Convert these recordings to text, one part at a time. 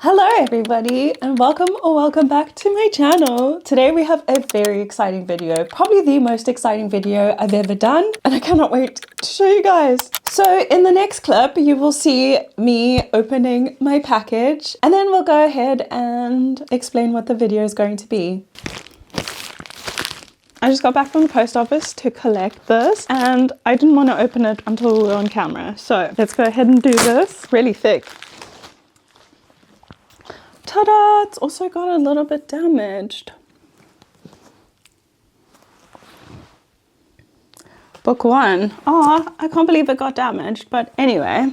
Hello everybody and welcome back to my channel. Today we have a very exciting video, probably the most exciting video I've ever done, and I cannot wait to show you guys. So in the next clip you will see me opening my package, and then we'll go ahead and explain what the video is going to be. I just got back from the post office to collect this and I didn't want to open it until we were on camera. So let's go ahead and do this. Really thick. Ta-da! It's also got a little bit damaged. Book one. Oh, I can't believe it got damaged, but anyway.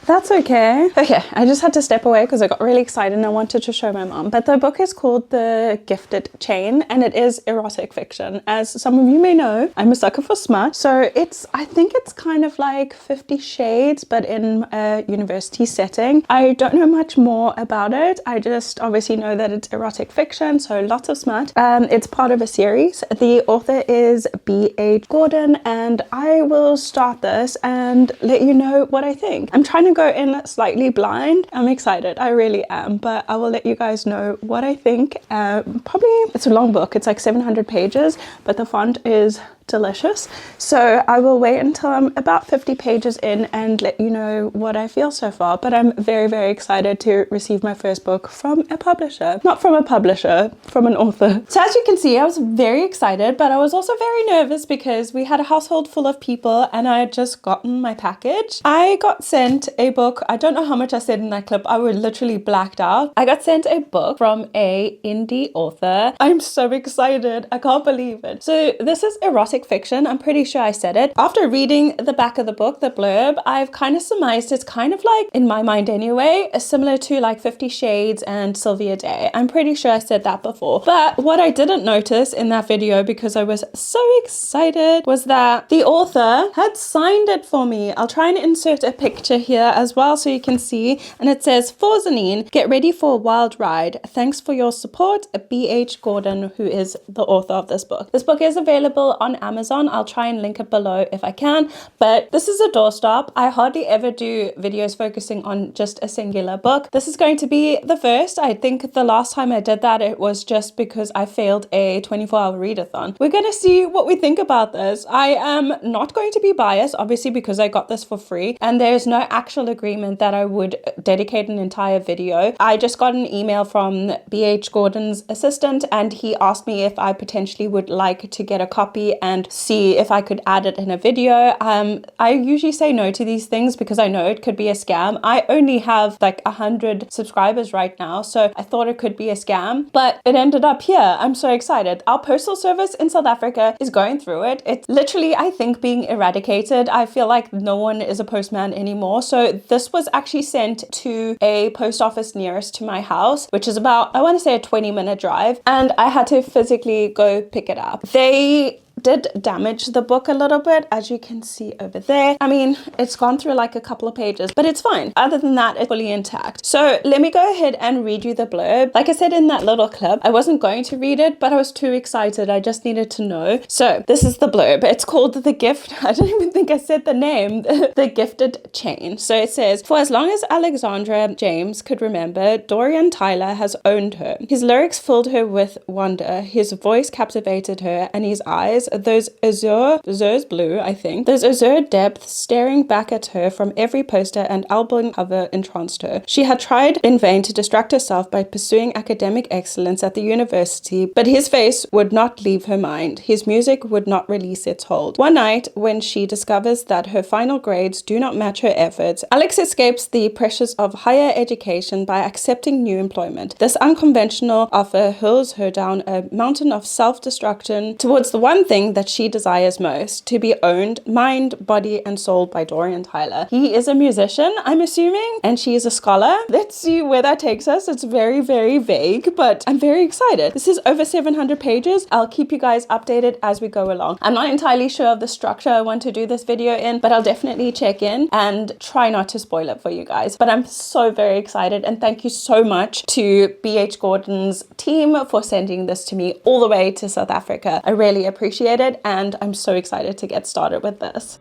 That's okay. Okay, I just had to step away because I got really excited and I wanted to show my mom. But the book is called The Gifted Chain and it is erotic fiction. As some of you may know, I'm a sucker for smut. So I think it's kind of like 50 Shades, but in a university setting. I don't know much more about it. I just obviously know that it's erotic fiction, so lots of smut. It's part of a series. The author is B.H. Gorden, and I will start this and let you know what I think. I'm trying to go in slightly blind. I'm excited, I really am, but I will let you guys know what I think. Probably, it's a long book, it's like 700 pages, but the font is delicious. So I will wait until I'm about 50 pages in and let you know what I feel so far. But I'm very, very excited to receive my first book from a publisher. Not from a publisher, from an author. So as you can see, I was very excited, but I was also very nervous because we had a household full of people and I had just gotten my package. I got sent a book. I don't know how much I said in that clip. I was literally blacked out. I got sent a book from a indie author. I'm so excited. I can't believe it. So this is erotic fiction. I'm pretty sure I said it. After reading the back of the book, the blurb, I've kind of surmised it's kind of like, in my mind anyway, similar to like 50 Shades and Sylvia Day. I'm pretty sure I said that before. But what I didn't notice in that video, because I was so excited, was that the author had signed it for me. I'll try and insert a picture here as well so you can see. And it says, "For Zanine, get ready for a wild ride. Thanks for your support, B.H. Gorden," who is the author of this book. This book is available on Amazon. I'll try and link it below if I can, but this is a doorstop. I hardly ever do videos focusing on just a singular book. This is going to be the first. I think the last time I did that, it was just because I failed a 24-hour readathon. We're going to see what we think about this. I am not going to be biased, obviously, because I got this for free, and there's no actual agreement that I would dedicate an entire video. I just got an email from B.H. Gordon's assistant, and he asked me if I potentially would like to get a copy and see if I could add it in a video. I usually say no to these things because I know it could be a scam. I only have like 100 subscribers right now, so I thought it could be a scam, but it ended up here. I'm so excited. Our postal service in South Africa is going through it. It's literally, I think, being eradicated. I feel like no one is a postman anymore. So this was actually sent to a post office nearest to my house, which is about, I want to say, a 20-minute drive, and I had to physically go pick it up. They did damage the book a little bit, as you can see over there. I mean, it's gone through like a couple of pages, but it's fine. Other than that, it's fully intact. So let me go ahead and read you the blurb. Like I said in that little clip, I wasn't going to read it, but I was too excited. I just needed to know. So this is the blurb. It's called The Gift. I don't even think I said the name. The Gifted Chain. So it says, "For as long as Alexandra James could remember, Dorian Tyler has owned her. His lyrics filled her with wonder. His voice captivated her, and his eyes, those azure's blue, I think, those azure depths staring back at her from every poster and album cover entranced her. She had tried in vain to distract herself by pursuing academic excellence at the university, but his face would not leave her mind. His music would not release its hold. One night, when she discovers that her final grades do not match her efforts, Alex escapes the pressures of higher education by accepting new employment. This unconventional offer hurls her down a mountain of self-destruction towards the one thing that she desires most: to be owned, mind, body, and soul by Dorian Tyler. He is a musician, I'm assuming, and she is a scholar. Let's see where that takes us. It's very, very vague, but I'm very excited. This is over 700 pages. I'll keep you guys updated as we go along. I'm not entirely sure of the structure I want to do this video in, but I'll definitely check in and try not to spoil it for you guys. But I'm so very excited, and thank you so much to B.H. Gordon's team for sending this to me all the way to South Africa. I really appreciate it, and I'm so excited to get started with this.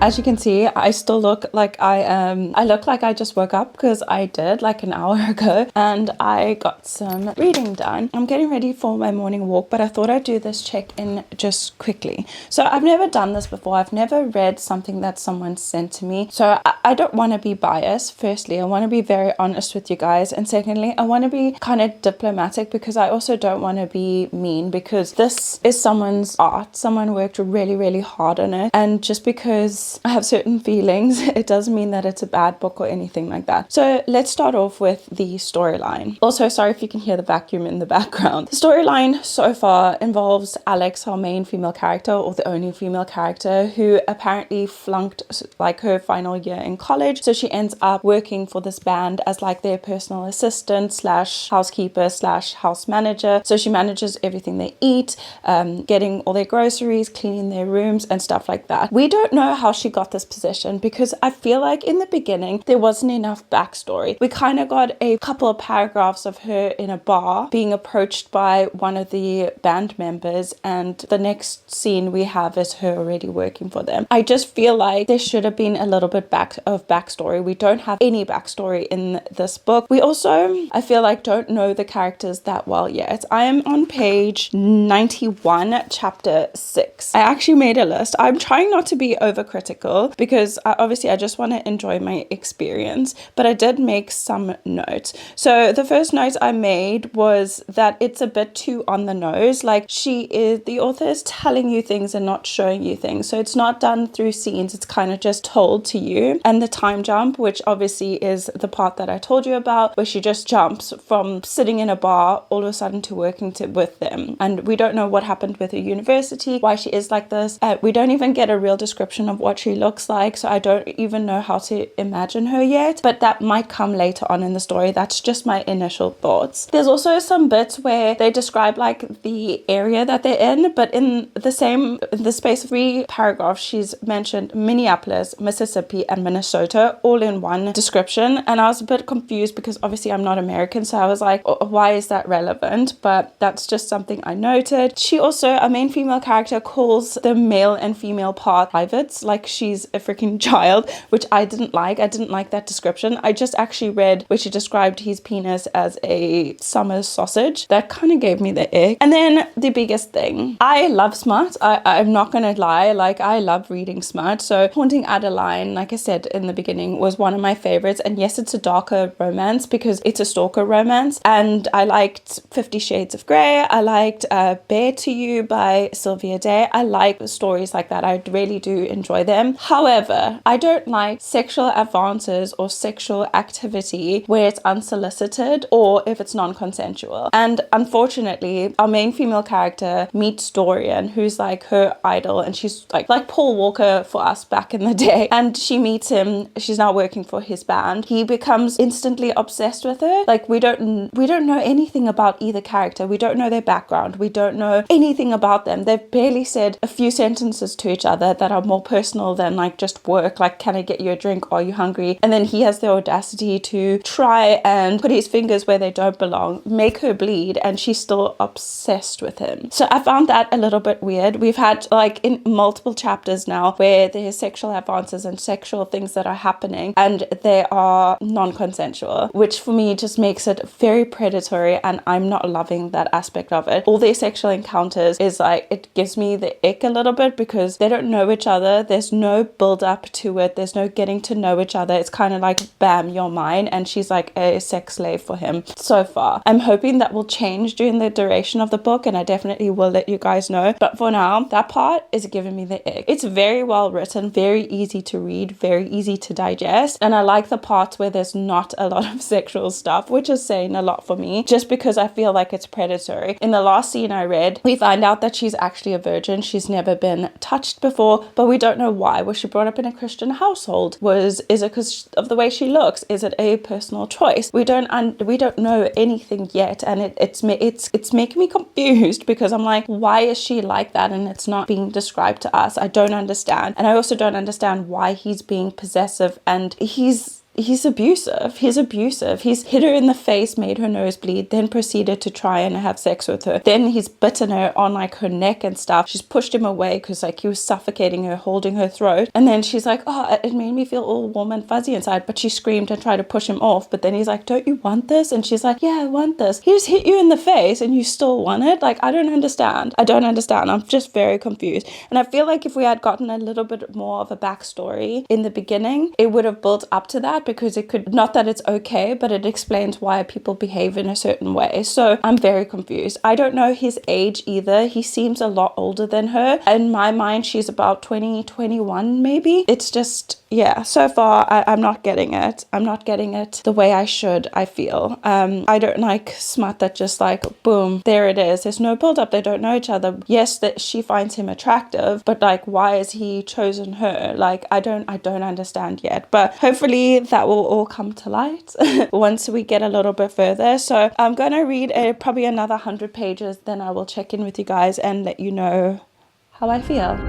As you can see, I still look like I look like I just woke up because I did like an hour ago, and I got some reading done. I'm getting ready for my morning walk, but I thought I'd do this check-in just quickly. So I've never done this before. I've never read something that someone sent to me. So I don't want to be biased. Firstly, I want to be very honest with you guys. And secondly, I want to be kind of diplomatic because I also don't want to be mean, because this is someone's art. Someone worked really, really hard on it. And just because I have certain feelings, it doesn't mean that it's a bad book or anything like that. So let's start off with the storyline. Also, sorry if you can hear the vacuum in the background. The storyline so far involves Alex, our main female character, or the only female character, who apparently flunked like her final year in college. So she ends up working for this band as like their personal assistant slash housekeeper slash house manager. So she manages everything they eat, getting all their groceries, cleaning their rooms and stuff like that. We don't know how she got this position because I feel like in the beginning there wasn't enough backstory. We kind of got a couple of paragraphs of her in a bar being approached by one of the band members, and the next scene we have is her already working for them. I just feel like there should have been a little bit of backstory. We don't have any backstory in this book. We also, I feel like, don't know the characters that well yet. I am on page 91, chapter 6. I actually made a list. I'm trying not to be overcritical because obviously I just want to enjoy my experience, but I did make some notes. So the first note I made was that it's a bit too on the nose. Like, the author is telling you things and not showing you things. So it's not done through scenes. It's kind of just told to you. And the time jump, which obviously is the part that I told you about, where she just jumps from sitting in a bar all of a sudden to working with them. And we don't know what happened with her university, why she is like this. We don't even get a real description of what she looks like. So I don't even know how to imagine her yet, but that might come later on in the story. That's just my initial thoughts. There's also some bits where they describe like the area that they're in, but in the space of 3 paragraphs, she's mentioned Minneapolis, Mississippi, and Minnesota all in one description. And I was a bit confused because obviously I'm not American, so I was like, why is that relevant? But that's just something I noted. She also, our main female character, calls the male and female part privates, like she's a freaking child, which I didn't like. I didn't like that description. I just actually read where she described his penis as a summer sausage. That kind of gave me the ick. And then the biggest thing, I love smut. I'm not gonna lie, like I love reading smut. So Haunting Adeline, like I said in the beginning, was one of my favorites. And yes, it's a darker romance because it's a stalker romance. And I liked 50 Shades of Grey. I liked Bare to You by Sylvia Day. I like stories like that. I really do enjoy them. However, I don't like sexual advances or sexual activity where it's unsolicited or if it's non-consensual. And unfortunately, our main female character meets Dorian, who's like her idol, and she's like Paul Walker for us back in the day. And she meets him. She's now working for his band. He becomes instantly obsessed with her. Like, we don't know anything about either character. We don't know their background. We don't know anything about them. They've barely said a few sentences to each other that are more personal than like just work. Like, can I get you a drink? Are you hungry? And then he has the audacity to try and put his fingers where they don't belong, make her bleed, and she's still obsessed with him. So I found that a little bit weird. We've had like in multiple chapters now where there's sexual advances and sexual things that are happening and they are non-consensual, which for me just makes it very predatory, and I'm not loving that aspect of it. All their sexual encounters is like, it gives me the ick a little bit because they don't know each other. There's no build up to it. There's no getting to know each other. It's kind of like, bam, you're mine, and she's like a sex slave for him so far. I'm hoping that will change during the duration of the book, and I definitely will let you guys know. But for now, that part is giving me the ick. It's very well written, very easy to read, very easy to digest, and I like the parts where there's not a lot of sexual stuff, which is saying a lot for me, just because I feel like it's predatory. In the last scene I read, we find out that she's actually a virgin. She's never been touched before, but we don't know why. Was she brought up in a Christian household? Is it because of the way she looks? Is it a personal choice? We don't know anything yet, and it's making me confused because I'm like, why is she like that and it's not being described to us? I don't understand. And I also don't understand why he's being possessive, and he's he's abusive. He's abusive. He's hit her in the face, made her nose bleed, then proceeded to try and have sex with her. Then he's bitten her on like her neck and stuff. She's pushed him away because like he was suffocating her, holding her throat. And then she's like, oh, it made me feel all warm and fuzzy inside. But she screamed and tried to push him off. But then he's like, don't you want this? And she's like, yeah, I want this. He just hit you in the face and you still want it? Like, I don't understand. I don't understand. I'm just very confused. And I feel like if we had gotten a little bit more of a backstory in the beginning, it would have built up to that, because it could, not that it's okay, but it explains why people behave in a certain way. So I'm very confused. I don't know his age either. He seems a lot older than her. In my mind, she's about 20, 21 maybe. It's just, yeah, so far I'm not getting it. I'm not getting it the way I should, I feel. I don't like smut that just like, boom, there it is. There's no build up. They don't know each other. Yes, that she finds him attractive, but like, why has he chosen her? Like, I don't understand yet, but hopefully that will all come to light once we get a little bit further. So I'm going to read probably another 100 pages, then I will check in with you guys and let you know how I feel.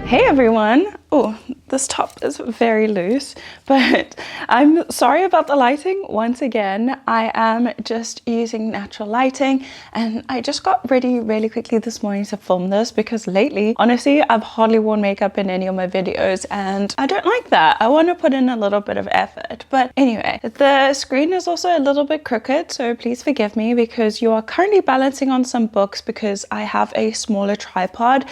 Hey everyone. Oh, this top is very loose, but I'm sorry about the lighting. Once again, I am just using natural lighting, and I just got ready really quickly this morning to film this because lately, honestly, I've hardly worn makeup in any of my videos and I don't like that. I want to put in a little bit of effort. But anyway, the screen is also a little bit crooked, so please forgive me because you are currently balancing on some books because I have a smaller tripod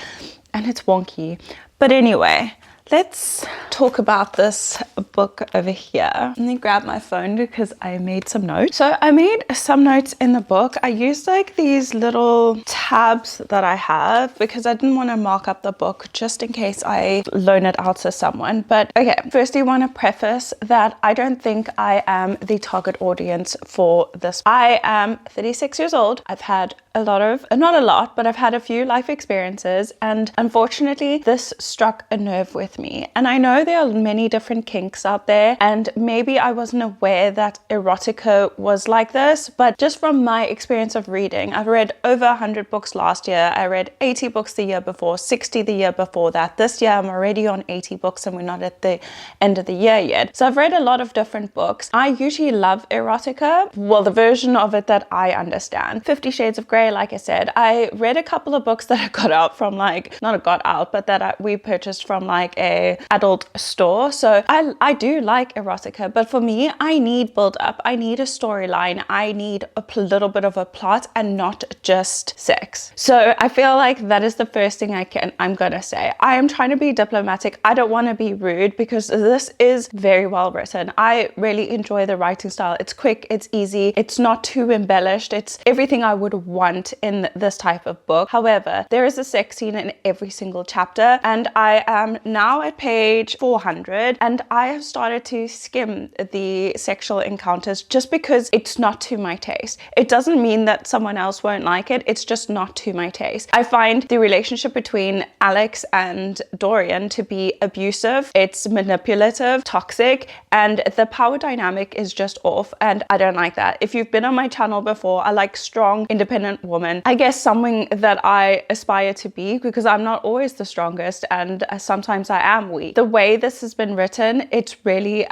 and it's wonky. But anyway, let's talk about this book over here. Let me grab my phone because I made some notes. So I made some notes in the book. I used like these little tabs that I have because I didn't want to mark up the book just in case I loan it out to someone. But okay, firstly, I want to preface that I don't think I am the target audience for this. I am 36 years old. I've had a lot of, not a lot, but I've had a few life experiences, and unfortunately this struck a nerve with me. And I know there are many different kinks out there, and maybe I wasn't aware that erotica was like this, but just from my experience of reading, I've read over 100 books last year. I read 80 books the year before, 60 the year before that. This year I'm already on 80 books and we're not at the end of the year yet. So I've read a lot of different books. I usually love erotica, well, the version of it that I understand. 50 Shades of Grey, like I said. I read a couple of books that I got out from like, not got out, but that we purchased from like a adult store. So I do like erotica, but for me, I need build up. I need a storyline. I need a little bit of a plot and not just sex. So I feel like that is the first thing I'm gonna say. I am trying to be diplomatic. I don't want to be rude because this is very well written. I really enjoy the writing style. It's quick, it's easy, it's not too embellished. It's everything I would want in this type of book. However, there is a sex scene in every single chapter, and I am now at page 400 and I have started to skim the sexual encounters just because it's not to my taste. It doesn't mean that someone else won't like it, it's just not to my taste. I find the relationship between Alex and Dorian to be abusive, it's manipulative, toxic, and the power dynamic is just off, and I don't like that. If you've been on my channel before, I like strong, independent woman. I guess something that I aspire to be because I'm not always the strongest and sometimes I am weak. The way this has been written, it's really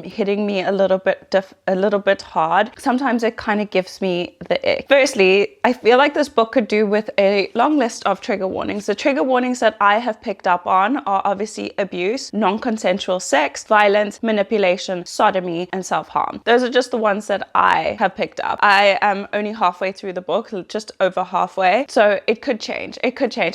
hitting me a little bit hard. Sometimes it kind of gives me the ick. Firstly, I feel like this book could do with a long list of trigger warnings. The trigger warnings that I have picked up on are obviously abuse, non-consensual sex, violence, manipulation, sodomy, and self-harm. Those are just the ones that I have picked up. I am only halfway through the book, just over halfway, so it could change.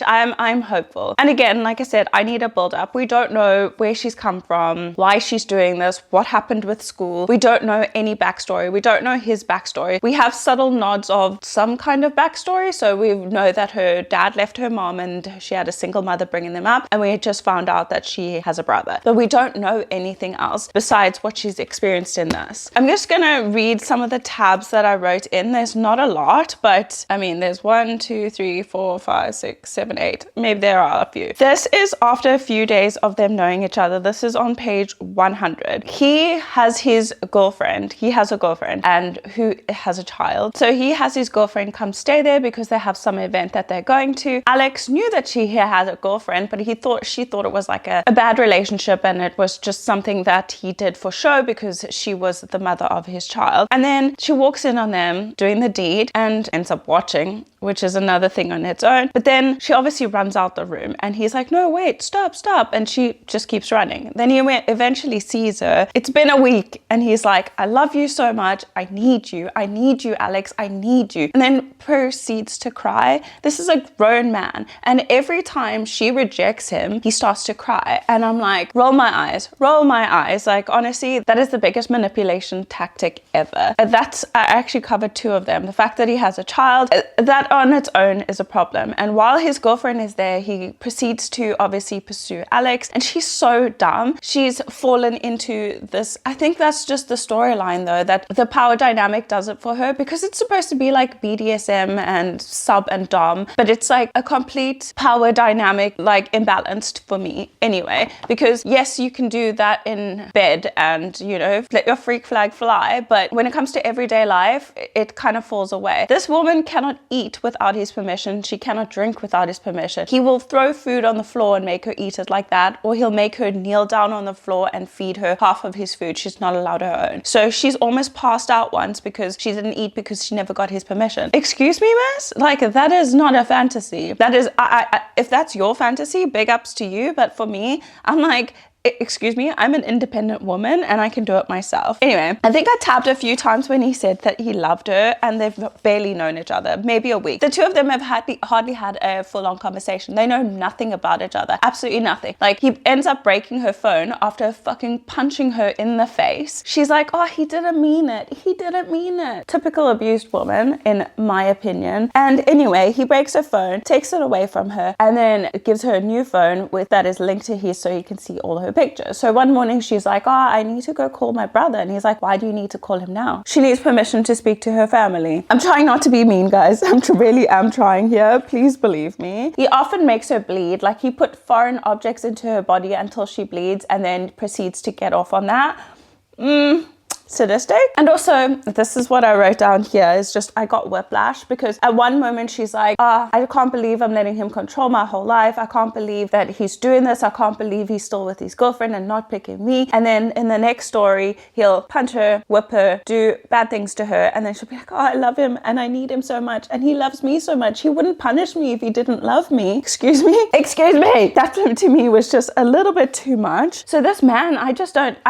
I'm hopeful. And again, like I said, I need a build up. We don't know where she's come from, why she's doing this, what happened with school. We don't know any backstory. We don't know his backstory. We have subtle nods of some kind of backstory. So we know that her dad left her mom and she had a single mother bringing them up. And we just found out that she has a brother. But we don't know anything else besides what she's experienced in this. I'm just going to read some of the tabs that I wrote in. There's not a lot, but I mean, there's 1, 2, 3, 4, 5, 6, 7, 8. Maybe there are a few. This is after a few days of them knowing each other. This is on page 100. He has his girlfriend. He has a girlfriend and who has a child. So he has his girlfriend come stay there because they have some event that they're going to. Alex knew that she had a girlfriend, but she thought it was like a bad relationship and it was just something that he did for show because she was the mother of his child. And then she walks in on them doing the deed and ends up watching, which is another thing on its own. But then she obviously runs out the room and he's like, no, wait, stop. And she just keeps running. Then he eventually sees her. It's been a week and he's like, I love you so much. I need you, Alex. I need you. And then proceeds to cry. This is a grown man. And every time she rejects him, he starts to cry. And I'm like, roll my eyes. Like, honestly, that is the biggest manipulation tactic ever. I actually covered 2 of them. The fact that he has a child, that on its own is a problem. And while his girlfriend is there, he proceeds to obviously pursue Alex. And she's so dumb. She's fallen into this. I think that's just the storyline though, that the power dynamic does it for her, because it's supposed to be like BDSM and sub and dom, but it's like a complete power dynamic, like imbalanced for me anyway, because yes, you can do that in bed and, you know, let your freak flag fly, but when it comes to everyday life, it kind of falls away. This woman cannot eat without his permission. She cannot drink without his permission. He will throw food on the floor and make her eat it like that, or he'll make her kneel down on the floor and feed her half of his food. She's not allowed her own. So she's almost passed out once because she didn't eat because she never got his permission. Excuse me, miss? Like, that is not a fantasy. That is, if that's your fantasy, big ups to you. But for me, I'm like, excuse me, I'm an independent woman and I can do it myself. Anyway, I think I tabbed a few times when he said that he loved her and they've barely known each other, maybe a week. The 2 of them have hardly had a full-on conversation. They know nothing about each other, absolutely nothing. Like, he ends up breaking her phone after fucking punching her in the face. She's like, oh, he didn't mean it. He didn't mean it. Typical abused woman, in my opinion. And anyway, he breaks her phone, takes it away from her, and then gives her a new phone that is linked to his so he can see all her pictures. So one morning she's like, oh, I need to go call my brother. And he's like, why do you need to call him now? She needs permission to speak to her family. I'm trying not to be mean, guys. Really am trying here. Please believe me. He often makes her bleed. Like, he put foreign objects into her body until she bleeds and then proceeds to get off on that. Sadistic. And also, this is what I wrote down here, is just, I got whiplash, because at one moment she's like, I can't believe I'm letting him control my whole life. I can't believe that he's doing this. I can't believe he's still with his girlfriend and not picking me. And then in the next story, he'll punch her, whip her, do bad things to her. And then she'll be like, oh, I love him and I need him so much. And he loves me so much. He wouldn't punish me if he didn't love me. Excuse me? Excuse me. That to me was just a little bit too much. So this man, I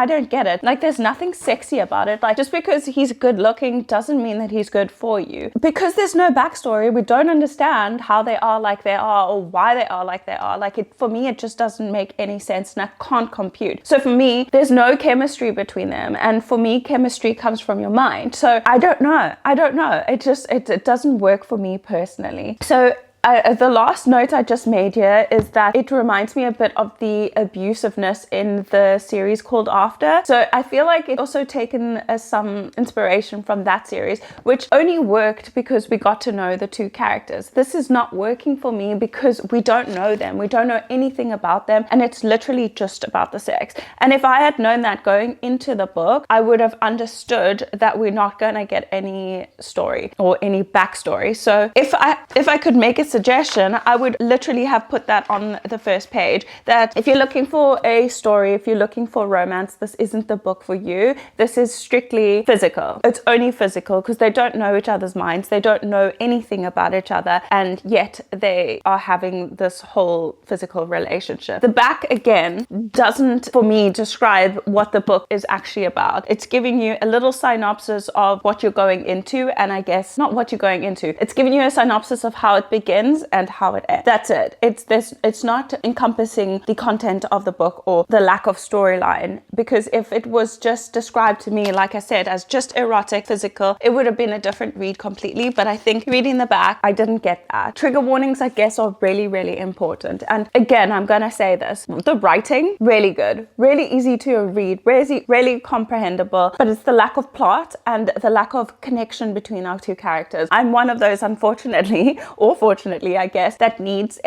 don't get it. Like, there's nothing sexy about it. Like, just because he's good looking doesn't mean that he's good for you. Because there's no backstory, we don't understand how they are like they are or why they are like they are. Like, for me, it just doesn't make any sense and I can't compute. So for me, there's no chemistry between them. And for me, chemistry comes from your mind. So I don't know. It doesn't work for me personally. So the last note I just made here is that it reminds me a bit of the abusiveness in the series called After. So I feel like it's also taken some inspiration from that series, which only worked because we got to know the 2 characters. This is not working for me because we don't know them. We don't know anything about them. And it's literally just about the sex. And if I had known that going into the book, I would have understood that we're not going to get any story or any backstory. So if I could make a suggestion, I would literally have put that on the first page, that if you're looking for a story, if you're looking for romance, this isn't the book for you. This is strictly physical. It's only physical because they don't know each other's minds. They don't know anything about each other, and yet they are having this whole physical relationship. The back, again, doesn't, for me, describe what the book is actually about. It's giving you a little synopsis of what you're going into, and I guess not what you're going into. It's giving you a synopsis of how it begins begins and how it ends. That's it. It's not encompassing the content of the book or the lack of storyline, because if it was just described to me, like I said, as just erotic, physical, it would have been a different read completely. But I think reading the back, I didn't get that. Trigger warnings, I guess, are really, really important. And again, I'm gonna say this, the writing, really good, really easy to read, really comprehensible, but it's the lack of plot and the lack of connection between our two characters. I'm one of those, unfortunately, or fortunately, I guess, that needs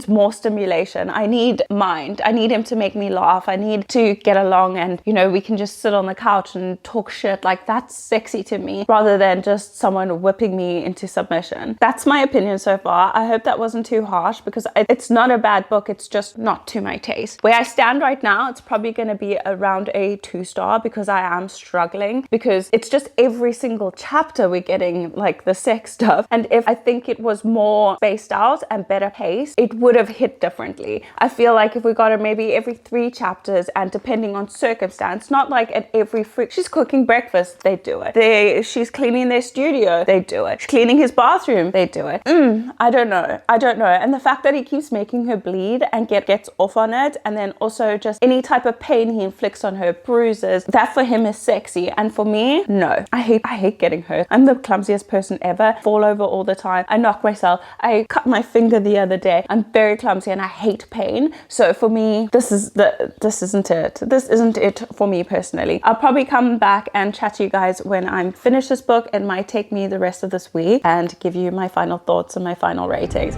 more stimulation. I need mind. I need him to make me laugh. I need to get along, and we can just sit on the couch and talk shit. Like, that's sexy to me, rather than just someone whipping me into submission. That's my opinion so far. I hope that wasn't too harsh, because it's not a bad book, it's just not to my taste. Where I stand right now, it's probably going to be around a 2-star, because I am struggling, because it's just every single chapter we're getting like the sex stuff. And if I think it was more spaced out and better paced, it would have hit differently. I feel like if we got it maybe every 3 chapters, and depending on circumstance, not like at every she's cooking breakfast, they do it. She's cleaning their studio, they do it. She's cleaning his bathroom, they do it. I don't know. And the fact that he keeps making her bleed and gets off on it, and then also just any type of pain he inflicts on her, bruises, that for him is sexy. And for me, no. I hate getting hurt. I'm the clumsiest person ever. Fall over all the time. I knock myself. I cut my finger the other day. I'm very clumsy and I hate pain. So for me, this isn't it. This isn't it for me personally. I'll probably come back and chat to you guys when I'm finished this book. It might take me the rest of this week and give you my final thoughts and my final ratings.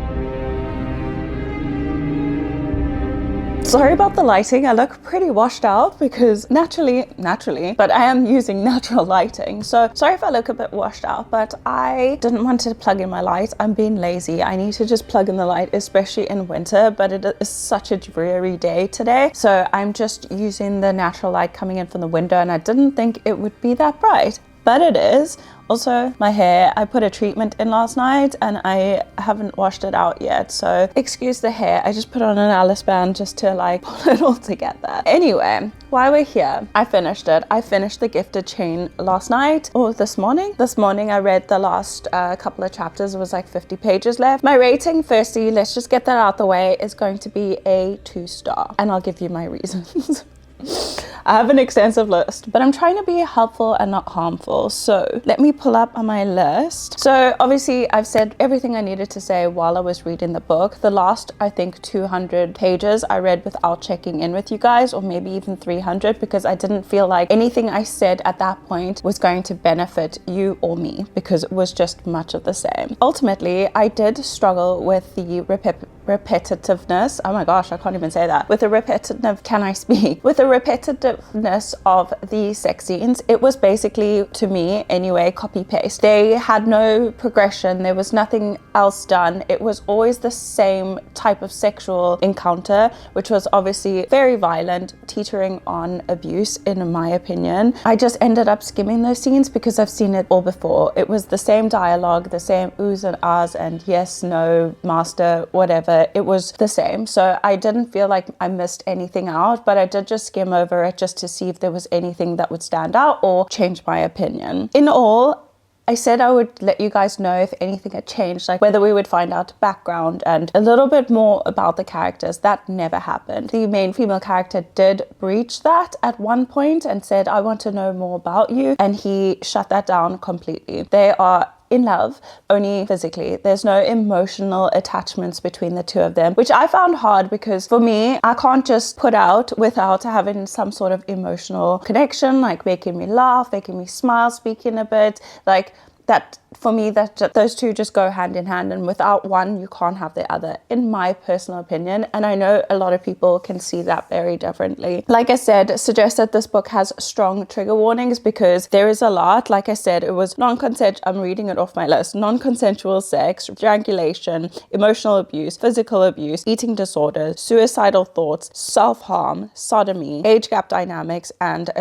Sorry about the lighting. I look pretty washed out because naturally, but I am using natural lighting. So sorry if I look a bit washed out, but I didn't want to plug in my light. I'm being lazy. I need to just plug in the light, especially in winter, but it is such a dreary day today. So I'm just using the natural light coming in from the window, and I didn't think it would be that bright, but it is. Also, my hair, I put a treatment in last night and I haven't washed it out yet, so excuse the hair. I just put on an Alice band just to like pull it all together. Anyway, while we're here, I finished it. I finished The Gifted Chain last night, or this morning. This morning I read the last couple of chapters. It was like 50 pages left. My rating, firstly, let's just get that out the way, is going to be a 2-star, and I'll give you my reasons. I have an extensive list, but I'm trying to be helpful and not harmful. So let me pull up on my list. So obviously I've said everything I needed to say while I was reading the book. The last, I think, 200 pages I read without checking in with you guys, or maybe even 300, because I didn't feel like anything I said at that point was going to benefit you or me, because it was just much of the same. Ultimately, I did struggle with the repetitiveness. Oh my gosh, I can't even say that. With the repetitiveness of the sex scenes. It was basically, to me anyway, copy paste. They had no progression. There was nothing else done. It was always the same type of sexual encounter, which was obviously very violent, teetering on abuse, in my opinion. I just ended up skimming those scenes because I've seen it all before. It was the same dialogue, the same oohs and ahs and yes, no, master, whatever. It was the same. So I didn't feel like I missed anything out, but I did just skim over it just to see if there was anything that would stand out or change my opinion. In all, I said I would let you guys know if anything had changed, like whether we would find out background and a little bit more about the characters. That never happened. The main female character did breach that at one point and said, I want to know more about you, and he shut that down completely. They are in love only physically. There's no emotional attachments between the two of them, which I found hard, because for me, I can't just put out without having some sort of emotional connection, like making me laugh, making me smile, speaking a bit, like that. For me, that those two just go hand in hand, and without one you can't have the other, in my personal opinion. And I know a lot of people can see that very differently. Like I said, suggest that this book has strong trigger warnings, because there is a lot. Like I said, it was non-consensual, I'm reading it off my list: non-consensual sex, strangulation, emotional abuse, physical abuse, eating disorders, suicidal thoughts, self-harm, sodomy, age gap dynamics, and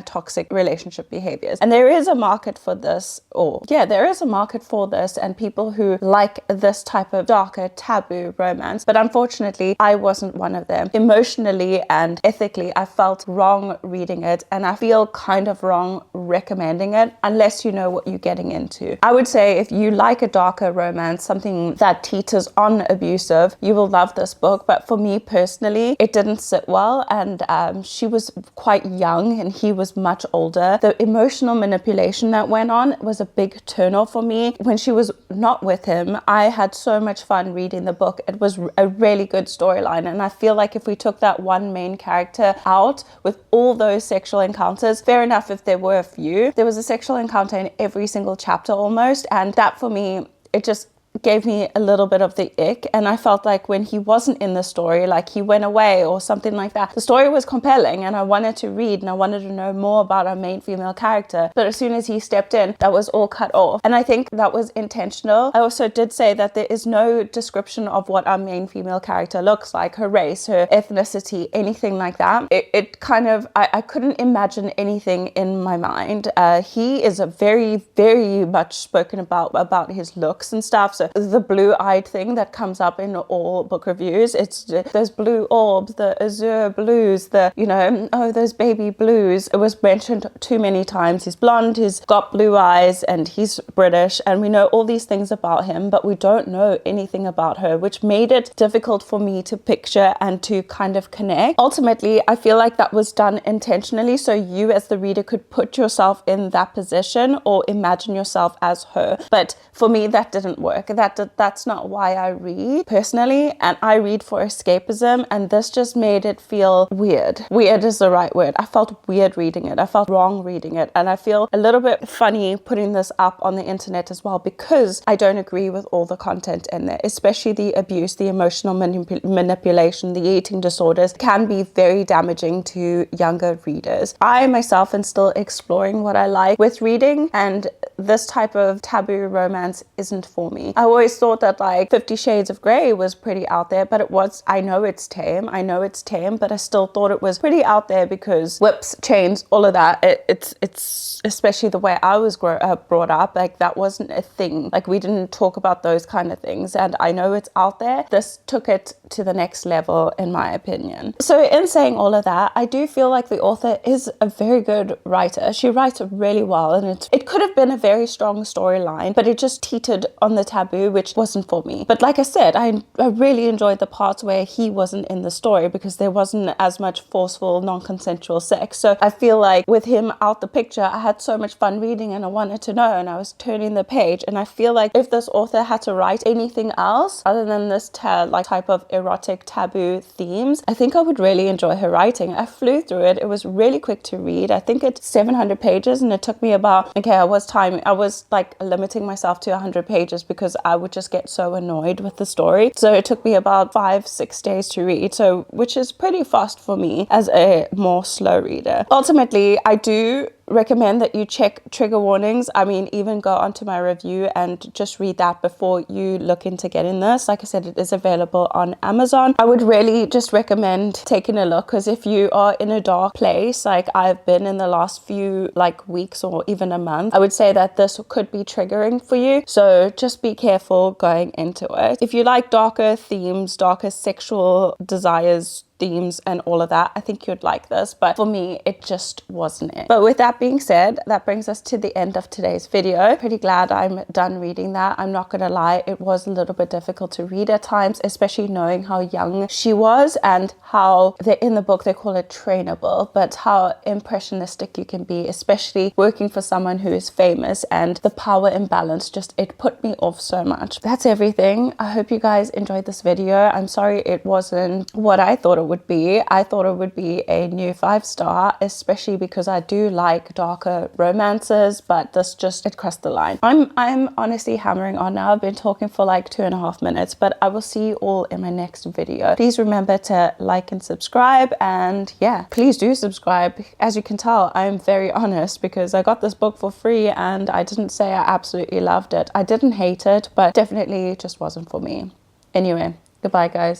toxic relationship behaviors. And there is a market for this, or or yeah, there is a market for this and people who like this type of darker taboo romance, but unfortunately I wasn't one of them. Emotionally and ethically, I felt wrong reading it, and I feel kind of wrong recommending it unless you know what you're getting into. I would say if you like a darker romance, something that teeters on abusive, you will love this book. But for me personally, it didn't sit well, and she was quite young and he was much older. The emotional manipulation that went on was a big turn-off for me. When she was not with him, I had so much fun reading the book. It was a really good storyline, and I feel like if we took that one main character out with all those sexual encounters, fair enough if there were a few, there was a sexual encounter in every single chapter almost, and that for me, it just gave me a little bit of the ick. And I felt like when he wasn't in the story, like he went away or something like that, the story was compelling and I wanted to read and I wanted to know more about our main female character. But as soon as he stepped in, that was all cut off, and I think that was intentional. I also did say that there is no description of what our main female character looks like, her race, her ethnicity, anything like that. It kind of, I couldn't imagine anything in my mind. He is a very, very much spoken about his looks and stuff. So the blue-eyed thing that comes up in all book reviews, it's those blue orbs, the azure blues, the, you know, oh, those baby blues. It was mentioned too many times. He's blonde, he's got blue eyes, and he's British, and we know all these things about him, but we don't know anything about her, which made it difficult for me to picture and to kind of connect. Ultimately, I feel like that was done intentionally, so you as the reader could put yourself in that position or imagine yourself as her. But for me, that didn't work. That's not why I read personally, and I read for escapism, and this just made it feel weird. Weird is the right word. I felt weird reading it. I felt wrong reading it, and I feel a little bit funny putting this up on the internet as well, because I don't agree with all the content in there, especially the abuse, the emotional manipulation, the eating disorders can be very damaging to younger readers. I myself am still exploring what I like with reading, and this type of taboo romance isn't for me. I always thought that like 50 Shades of Grey was pretty out there, but it was, I know it's tame, but I still thought it was pretty out there because whips, chains, all of that. It's especially the way I was brought up, like that wasn't a thing. Like we didn't talk about those kind of things, and I know it's out there. This took it to the next level in my opinion. So in saying all of that, I do feel like the author is a very good writer. She writes really well, and it could have been a very strong storyline, but it just teetered on the taboo, which wasn't for me. But like I said, I really enjoyed the parts where he wasn't in the story because there wasn't as much forceful, non-consensual sex. So I feel like with him out the picture, I had so much fun reading and I wanted to know, and I was turning the page. And I feel like if this author had to write anything else other than this type of erotic taboo themes, I think I would really enjoy her writing. I flew through it. It was really quick to read. I think it's 700 pages, and it took me about, okay, I was like limiting myself to 100 pages because I would just get so annoyed with the story. So it took me about 5-6 days to read, so which is pretty fast for me as a more slow reader. Ultimately, I do recommend that you check trigger warnings. I mean, even go onto my review and just read that before you look into getting this. Like I said, it is available on Amazon. I would really just recommend taking a look, because if you are in a dark place like I've been in the last few like weeks or even a month, I would say that this could be triggering for you. So just be careful going into it. If you like darker themes, darker sexual desires, themes and all of that, I think you'd like this, but for me it just wasn't it. But with that being said, that brings us to the end of today's video. Pretty glad I'm done reading that. I'm not gonna lie, it was a little bit difficult to read at times, especially knowing how young she was and how in the book they call it trainable, but how impressionistic you can be, especially working for someone who is famous, and the power imbalance, just it put me off so much. That's everything. I hope you guys enjoyed this video. I'm sorry it wasn't what I thought it would be. I thought it would be a new 5-star, especially because I do like darker romances, but this just, it crossed the line. I'm honestly hammering on now. I've been talking for like 2.5 minutes, but I will see you all in my next video. Please remember to like and subscribe, and yeah, please do subscribe. As you can tell, I'm very honest because I got this book for free and I didn't say I absolutely loved it. I didn't hate it, but definitely just wasn't for me. Anyway, goodbye guys.